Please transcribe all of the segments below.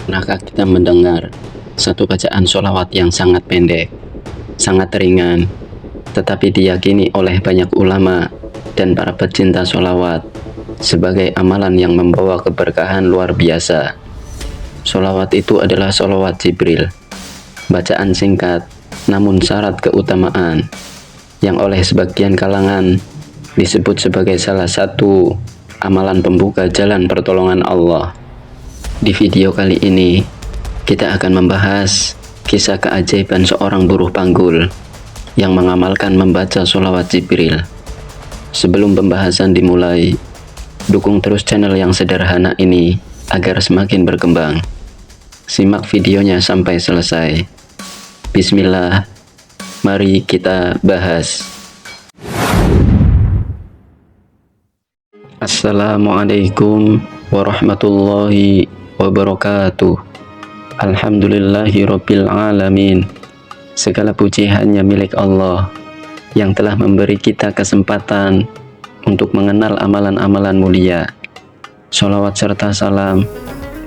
Pernahkah kita mendengar satu bacaan sholawat yang sangat pendek, sangat ringan, tetapi diyakini oleh banyak ulama dan para pecinta sholawat sebagai amalan yang membawa keberkahan luar biasa? Sholawat itu adalah sholawat Jibril, bacaan singkat namun syarat keutamaan, yang oleh sebagian kalangan disebut sebagai salah satu amalan pembuka jalan pertolongan Allah. Di video kali ini, kita akan membahas kisah keajaiban seorang buruh panggul yang mengamalkan membaca sholawat Jibril. Sebelum pembahasan dimulai, dukung terus channel yang sederhana ini agar semakin berkembang. Simak videonya sampai selesai. Bismillah, mari kita bahas. Assalamualaikum warahmatullahi wabarakatuh. Alhamdulillahirabbil alamin. Segala puji hanya milik Allah yang telah memberi kita kesempatan untuk mengenal amalan-amalan mulia. Sholawat serta salam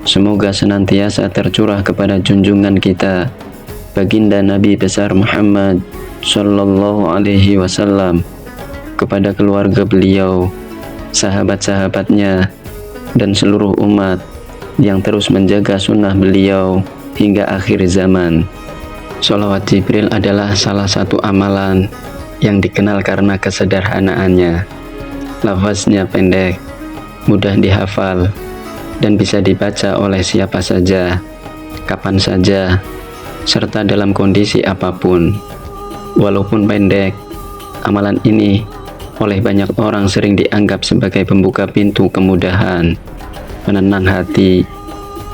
semoga senantiasa tercurah kepada junjungan kita, baginda Nabi besar Muhammad Sallallahu Alaihi Wasallam, kepada keluarga beliau, sahabat-sahabatnya, dan seluruh umat yang terus menjaga sunnah beliau hingga akhir zaman. Sholawat Jibril adalah salah satu amalan yang dikenal karena kesederhanaannya. Lafaznya pendek, mudah dihafal, dan bisa dibaca oleh siapa saja, kapan saja, serta dalam kondisi apapun. Walaupun pendek, amalan ini oleh banyak orang sering dianggap sebagai pembuka pintu kemudahan, penenang hati,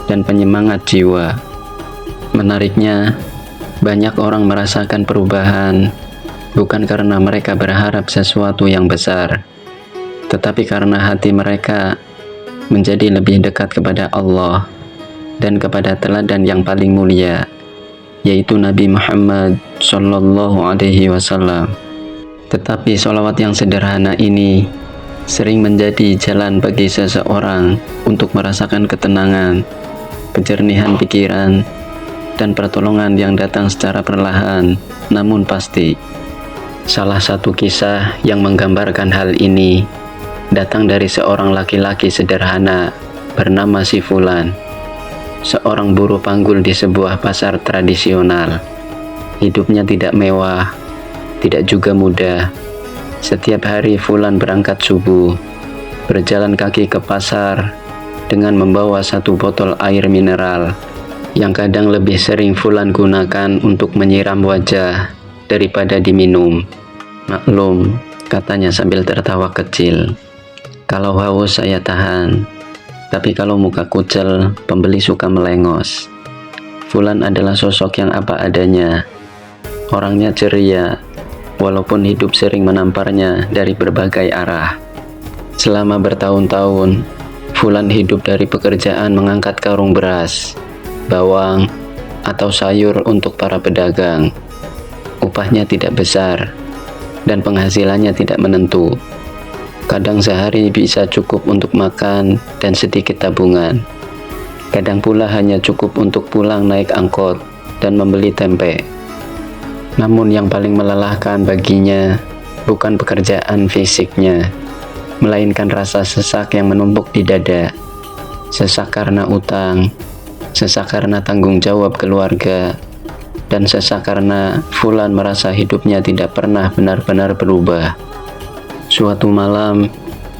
dan penyemangat jiwa. Menariknya, banyak orang merasakan perubahan bukan karena mereka berharap sesuatu yang besar, tetapi karena hati mereka menjadi lebih dekat kepada Allah dan kepada teladan yang paling mulia, yaitu Nabi Muhammad Sallallahu Alaihi Wasallam. Tetapi sholawat yang sederhana ini sering menjadi jalan bagi seseorang untuk merasakan ketenangan, kejernihan pikiran, dan pertolongan yang datang secara perlahan namun pasti. Salah satu kisah yang menggambarkan hal ini datang dari seorang laki-laki sederhana bernama si Fulan, seorang buruh panggul di sebuah pasar tradisional. Hidupnya tidak mewah, tidak juga mudah. Setiap hari Fulan berangkat subuh, berjalan kaki ke pasar dengan membawa satu botol air mineral yang kadang lebih sering Fulan gunakan untuk menyiram wajah daripada diminum. Maklum, katanya sambil tertawa kecil, kalau haus saya tahan, tapi kalau muka kucel, pembeli suka melengos. Fulan adalah sosok yang apa adanya. Orangnya ceria, walaupun hidup sering menamparnya dari berbagai arah. Selama bertahun-tahun, Fulan hidup dari pekerjaan mengangkat karung beras, bawang, atau sayur untuk para pedagang. Upahnya tidak besar, dan penghasilannya tidak menentu. Kadang sehari bisa cukup untuk makan dan sedikit tabungan. Kadang pula hanya cukup untuk pulang naik angkot dan membeli tempe. Namun yang paling melelahkan baginya bukan pekerjaan fisiknya, melainkan rasa sesak yang menumpuk di dada. Sesak karena utang, sesak karena tanggung jawab keluarga, dan sesak karena Fulan merasa hidupnya tidak pernah benar-benar berubah. Suatu malam,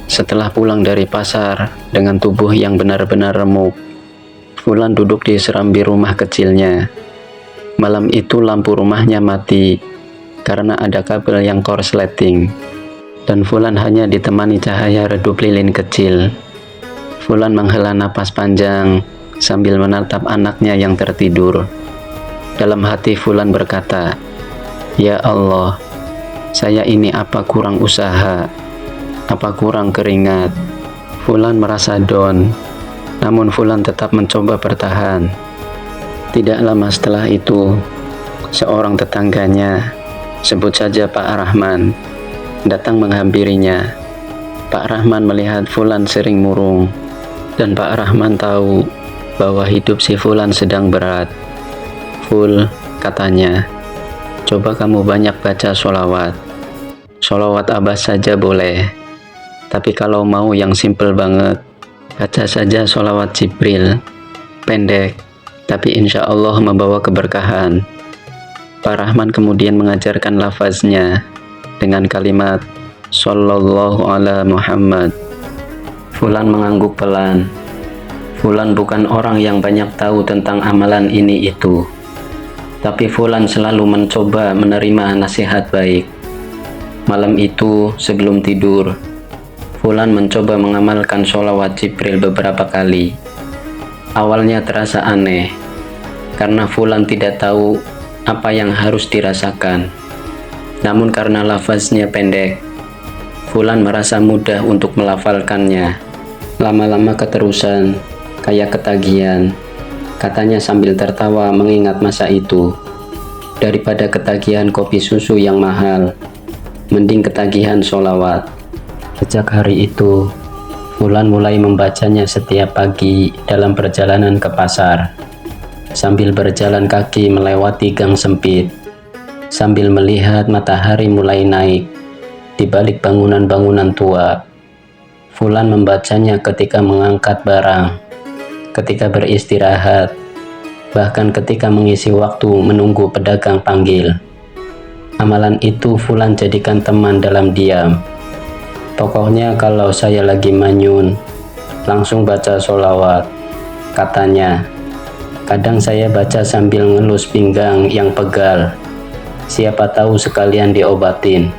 setelah pulang dari pasar dengan tubuh yang benar-benar remuk, Fulan duduk di serambi rumah kecilnya. Malam itu lampu rumahnya mati karena ada kabel yang korsleting, dan Fulan hanya ditemani cahaya redup lilin kecil. Fulan menghela napas panjang sambil menatap anaknya yang tertidur. Dalam hati Fulan berkata, "Ya Allah, saya ini apa kurang usaha, apa kurang keringat?" Fulan merasa down, namun Fulan tetap mencoba bertahan. Tidak lama setelah itu, seorang tetangganya, sebut saja Pak Rahman, datang menghampirinya. Pak Rahman melihat Fulan sering murung, dan Pak Rahman tahu bahwa hidup si Fulan sedang berat. Ful, katanya, coba kamu banyak baca sholawat. Sholawat Abbas saja boleh. Tapi kalau mau yang simple banget, baca saja sholawat Jibril. Pendek, tapi insya Allah membawa keberkahan. Pak Rahman kemudian mengajarkan lafaznya dengan kalimat Sallallahu ala Muhammad. Fulan mengangguk pelan. Fulan bukan orang yang banyak tahu tentang amalan ini itu. Tapi Fulan selalu mencoba menerima nasihat baik. Malam itu sebelum tidur, Fulan mencoba mengamalkan sholawat Jibril beberapa kali. Awalnya terasa aneh, karena Fulan tidak tahu apa yang harus dirasakan. Namun karena lafaznya pendek, Fulan merasa mudah untuk melafalkannya. Lama-lama keterusan, kayak ketagihan. Katanya sambil tertawa mengingat masa itu. Daripada ketagihan kopi susu yang mahal, mending ketagihan sholawat. Sejak hari itu, Fulan mulai membacanya setiap pagi dalam perjalanan ke pasar. Sambil berjalan kaki melewati gang sempit. Sambil melihat matahari mulai naik di balik bangunan-bangunan tua. Fulan membacanya ketika mengangkat barang, ketika beristirahat, bahkan ketika mengisi waktu menunggu pedagang panggil. Amalan itu Fulan jadikan teman dalam diam. Pokoknya kalau saya lagi manyun, langsung baca sholawat, katanya. Kadang saya baca sambil ngelus pinggang yang pegal. Siapa tahu sekalian diobatin,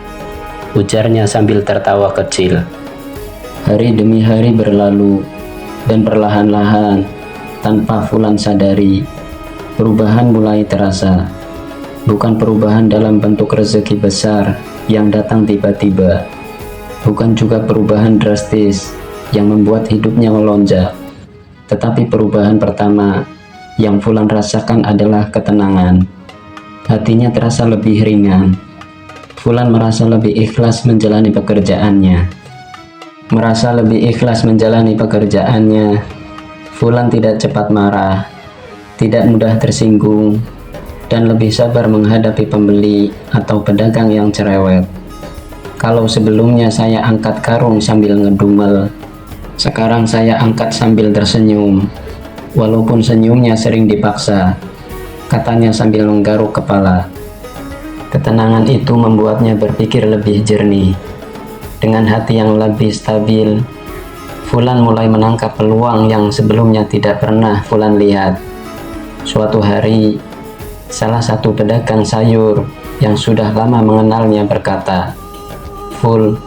ujarnya sambil tertawa kecil. Hari demi hari berlalu, dan perlahan-lahan, tanpa Fulan sadari, perubahan mulai terasa. Bukan perubahan dalam bentuk rezeki besar yang datang tiba-tiba. Bukan juga perubahan drastis yang membuat hidupnya melonjak. Tetapi perubahan pertama yang Fulan rasakan adalah ketenangan. Hatinya terasa lebih ringan. Fulan merasa lebih ikhlas menjalani pekerjaannya. Merasa lebih ikhlas menjalani pekerjaannya, Fulan tidak cepat marah, tidak mudah tersinggung, dan lebih sabar menghadapi pembeli atau pedagang yang cerewet. Kalau sebelumnya saya angkat karung sambil ngedumel, sekarang saya angkat sambil tersenyum, walaupun senyumnya sering dipaksa, katanya sambil menggaruk kepala. Ketenangan itu membuatnya berpikir lebih jernih. Dengan hati yang lebih stabil, Fulan mulai menangkap peluang yang sebelumnya tidak pernah Fulan lihat. Suatu hari, salah satu pedagang sayur yang sudah lama mengenalnya berkata, "Ful,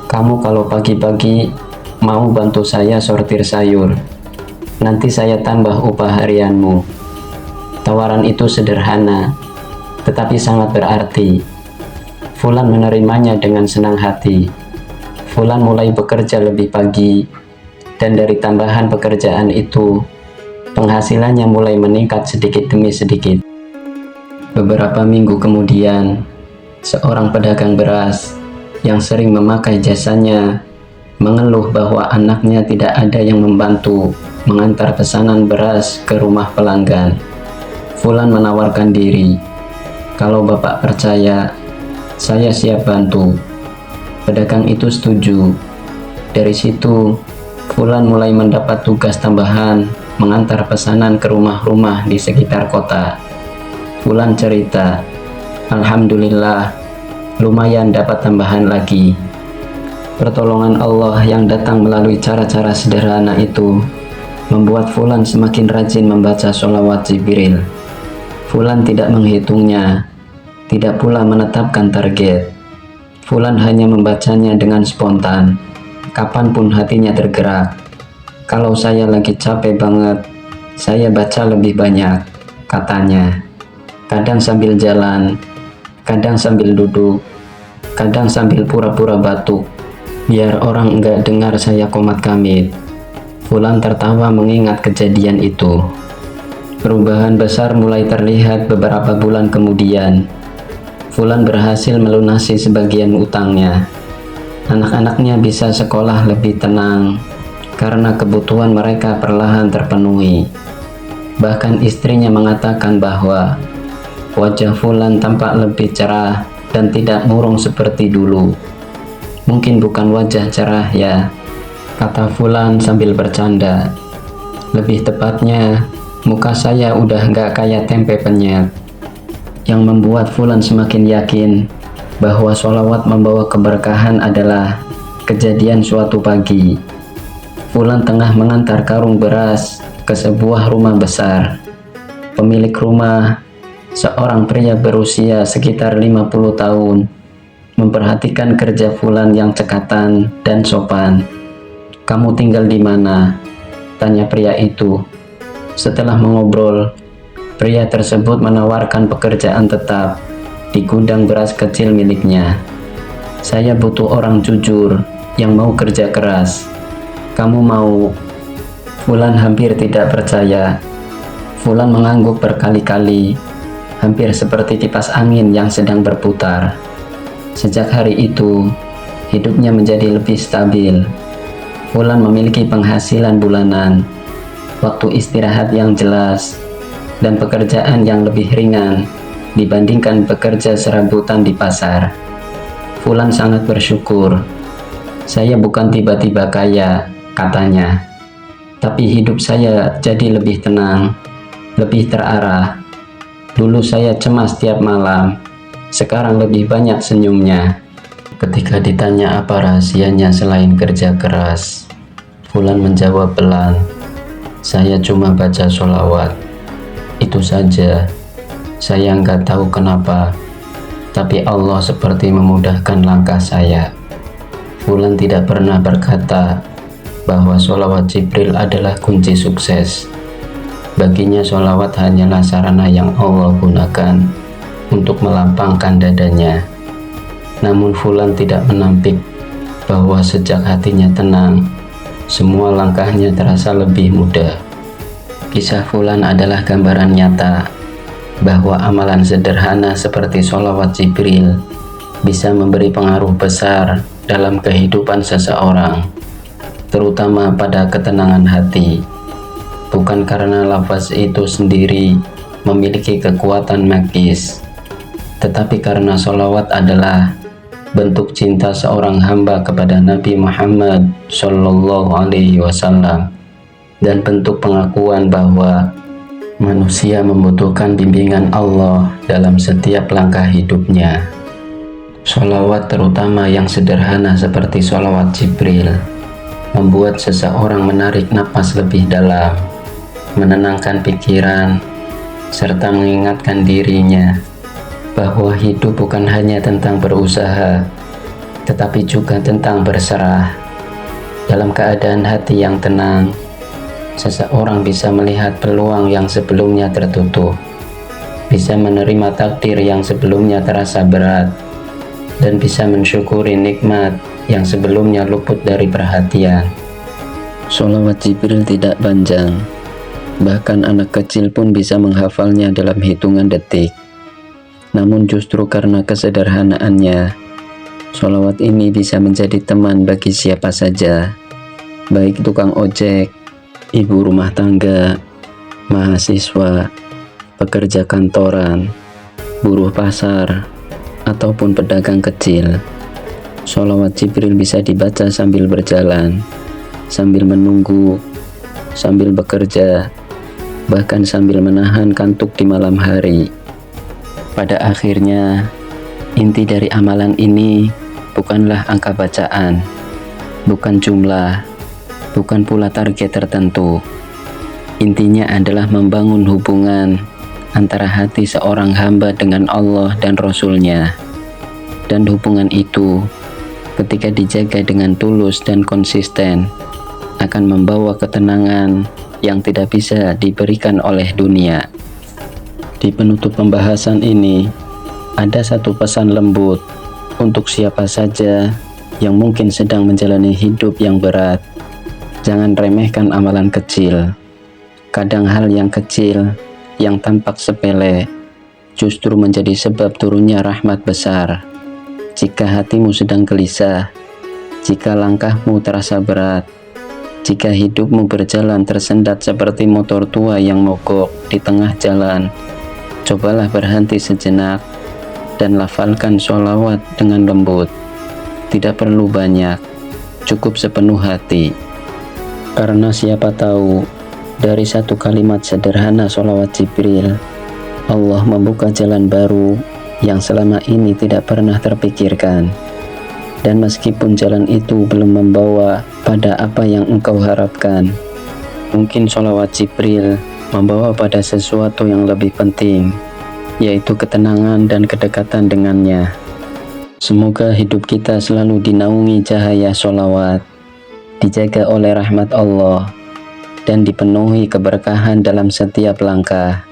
kamu kalau pagi-pagi mau bantu saya sortir sayur, nanti saya tambah upah harianmu." Tawaran itu sederhana, tetapi sangat berarti. Fulan menerimanya dengan senang hati. Fulan mulai bekerja lebih pagi, dan dari tambahan pekerjaan itu, penghasilannya mulai meningkat sedikit demi sedikit. Beberapa minggu kemudian, seorang pedagang beras yang sering memakai jasanya mengeluh bahwa anaknya tidak ada yang membantu mengantar pesanan beras ke rumah pelanggan. Fulan menawarkan diri, "Kalau Bapak percaya, saya siap bantu." Pedagang itu setuju. Dari situ, Fulan mulai mendapat tugas tambahan mengantar pesanan ke rumah-rumah di sekitar kota. Fulan cerita, "Alhamdulillah, lumayan dapat tambahan lagi." Pertolongan Allah yang datang melalui cara-cara sederhana itu membuat Fulan semakin rajin membaca sholawat Jibril. Fulan tidak menghitungnya, tidak pula menetapkan target. Fulan hanya membacanya dengan spontan, kapanpun hatinya tergerak. "Kalau saya lagi capek banget, saya baca lebih banyak," katanya. Kadang sambil jalan, kadang sambil duduk, kadang sambil pura-pura batuk, biar orang enggak dengar saya komat kamit. Fulan tertawa mengingat kejadian itu. Perubahan besar mulai terlihat beberapa bulan kemudian. Fulan berhasil melunasi sebagian utangnya. Anak-anaknya bisa sekolah lebih tenang, karena kebutuhan mereka perlahan terpenuhi. Bahkan istrinya mengatakan bahwa wajah Fulan tampak lebih cerah dan tidak murung seperti dulu. Mungkin bukan wajah cerah ya, kata Fulan sambil bercanda. Lebih tepatnya, muka saya udah nggak kayak tempe penyet. Yang membuat Fulan semakin yakin bahwa sholawat membawa keberkahan adalah kejadian suatu pagi. Fulan tengah mengantar karung beras ke sebuah rumah besar. Pemilik rumah, seorang pria berusia sekitar 50 tahun, memperhatikan kerja Fulan yang cekatan dan sopan. "Kamu tinggal di mana?" tanya pria itu. Setelah mengobrol, pria tersebut menawarkan pekerjaan tetap di gudang beras kecil miliknya. "Saya butuh orang jujur yang mau kerja keras. Kamu mau?" Fulan hampir tidak percaya. Fulan mengangguk berkali-kali, hampir seperti kipas angin yang sedang berputar. Sejak hari itu, hidupnya menjadi lebih stabil. Fulan memiliki penghasilan bulanan, waktu istirahat yang jelas, dan pekerjaan yang lebih ringan dibandingkan bekerja serabutan di pasar. Fulan sangat bersyukur. "Saya bukan tiba-tiba kaya," katanya, "tapi hidup saya jadi lebih tenang, lebih terarah. Dulu saya cemas tiap malam, sekarang lebih banyak senyumnya." Ketika ditanya apa rahasianya selain kerja keras, Fulan menjawab pelan, "Saya cuma baca sholawat. Itu saja. Saya nggak tahu kenapa, tapi Allah seperti memudahkan langkah saya." Fulan tidak pernah berkata bahwa sholawat Jibril adalah kunci sukses. Baginya sholawat hanyalah sarana yang Allah gunakan untuk melampangkan dadanya. Namun Fulan tidak menampik bahwa sejak hatinya tenang, semua langkahnya terasa lebih mudah. Kisah Fulan adalah gambaran nyata bahwa amalan sederhana seperti sholawat Jibril bisa memberi pengaruh besar dalam kehidupan seseorang, terutama pada ketenangan hati. Bukan karena lafaz itu sendiri memiliki kekuatan magis, tetapi karena sholawat adalah bentuk cinta seorang hamba kepada Nabi Muhammad Shallallahu Alaihi Wasallam dan bentuk pengakuan bahwa manusia membutuhkan bimbingan Allah dalam setiap langkah hidupnya. Sholawat terutama yang sederhana seperti sholawat Jibril membuat seseorang menarik napas lebih dalam, menenangkan pikiran, serta mengingatkan dirinya bahwa hidup bukan hanya tentang berusaha, tetapi juga tentang berserah. Dalam keadaan hati yang tenang, seseorang bisa melihat peluang yang sebelumnya tertutup, bisa menerima takdir yang sebelumnya terasa berat, dan bisa mensyukuri nikmat yang sebelumnya luput dari perhatian. Sholawat Jibril tidak panjang, bahkan anak kecil pun bisa menghafalnya dalam hitungan detik. Namun justru karena kesederhanaannya, sholawat ini bisa menjadi teman bagi siapa saja, baik tukang ojek, ibu rumah tangga, mahasiswa, pekerja kantoran, buruh pasar, ataupun pedagang kecil. Sholawat Jibril bisa dibaca sambil berjalan, sambil menunggu, sambil bekerja, bahkan sambil menahan kantuk di malam hari. Pada akhirnya, inti dari amalan ini bukanlah angka bacaan, bukan jumlah, bukan pula target tertentu. Intinya adalah membangun hubungan antara hati seorang hamba dengan Allah dan Rasul-Nya. Dan hubungan itu, ketika dijaga dengan tulus dan konsisten, akan membawa ketenangan yang tidak bisa diberikan oleh dunia. Di penutup pembahasan ini, ada satu pesan lembut untuk siapa saja yang mungkin sedang menjalani hidup yang berat. Jangan remehkan amalan kecil. Kadang hal yang kecil, yang tampak sepele, justru menjadi sebab turunnya rahmat besar. Jika hatimu sedang gelisah, jika langkahmu terasa berat, Jika hidupmu berjalan tersendat seperti motor tua yang mogok di tengah jalan, cobalah berhenti sejenak dan lafalkan sholawat dengan lembut. Tidak perlu banyak, cukup sepenuh hati. Karena siapa tahu, dari satu kalimat sederhana sholawat Jibril, Allah membuka jalan baru yang selama ini tidak pernah terpikirkan. Dan meskipun jalan itu belum membawa pada apa yang engkau harapkan, mungkin sholawat Jibril membawa pada sesuatu yang lebih penting, yaitu ketenangan dan kedekatan dengannya. Semoga hidup kita selalu dinaungi cahaya sholawat, dijaga oleh rahmat Allah, dan dipenuhi keberkahan dalam setiap langkah.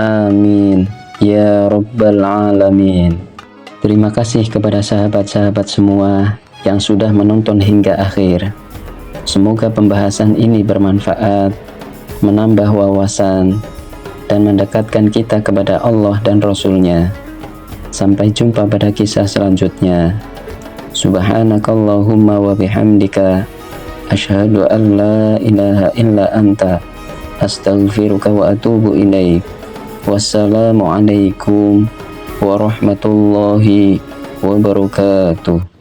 Amin ya Rabbal Alamin. Terima kasih kepada sahabat-sahabat semua yang sudah menonton hingga akhir. Semoga pembahasan ini bermanfaat, menambah wawasan, dan mendekatkan kita kepada Allah dan Rasul-Nya. Sampai jumpa pada kisah selanjutnya. Subhanakallahumma wa bihamdika, asyhadu an la ilaha illa anta, astaghfiruka wa atubu ilaik. Wassalamualaikum warahmatullahi wabarakatuh.